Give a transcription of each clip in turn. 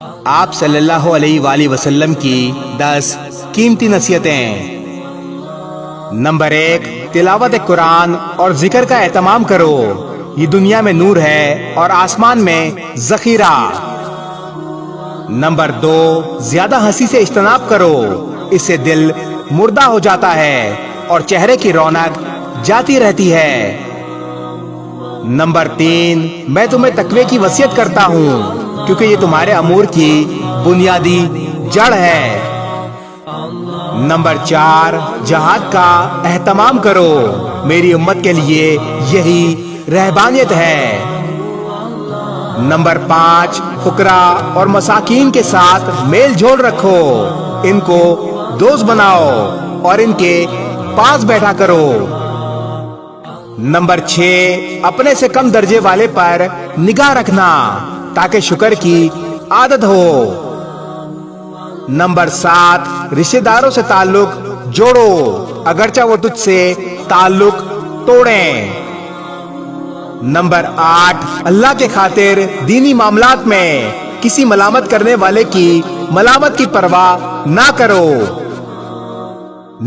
آپ صلی اللہ علیہ وآلہ وسلم کی 10 قیمتی نصیحتیں۔ نمبر 1، تلاوت قرآن اور ذکر کا اہتمام کرو، یہ دنیا میں نور ہے اور آسمان میں ذخیرہ۔ نمبر 2، زیادہ ہنسی سے اجتناب کرو، اس سے دل مردہ ہو جاتا ہے اور چہرے کی رونق جاتی رہتی ہے۔ نمبر 3، میں تمہیں تقوی کی وصیت کرتا ہوں کیونکہ یہ تمہارے امور کی بنیادی جڑ ہے۔ نمبر 4، جہاد کا اہتمام کرو، میری امت کے لیے یہی رہبانیت ہے۔ نمبر 5، فقراء اور مساکین کے ساتھ میل جول رکھو، ان کو دوست بناؤ اور ان کے پاس بیٹھا کرو۔ نمبر 6، اپنے سے کم درجے والے پر نگاہ رکھنا تاکہ شکر کی عادت ہو۔ نمبر 7، رشتہ داروں سے تعلق جوڑو اگرچہ وہ تجھ سے تعلق توڑیں۔ نمبر 8، اللہ کے خاطر دینی معاملات میں کسی ملامت کرنے والے کی ملامت کی پرواہ نہ کرو۔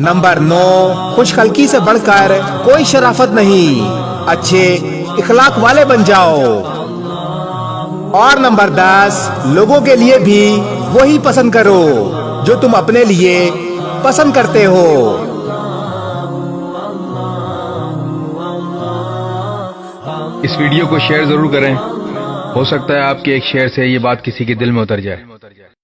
نمبر 9، خوش خلقی سے بڑھ کر کوئی شرافت نہیں، اچھے اخلاق والے بن جاؤ۔ اور نمبر 10، لوگوں کے لیے بھی وہی پسند کرو جو تم اپنے لیے پسند کرتے ہو۔ اس ویڈیو کو شیئر ضرور کریں، ہو سکتا ہے آپ کے ایک شیئر سے یہ بات کسی کے دل میں اتر جائے۔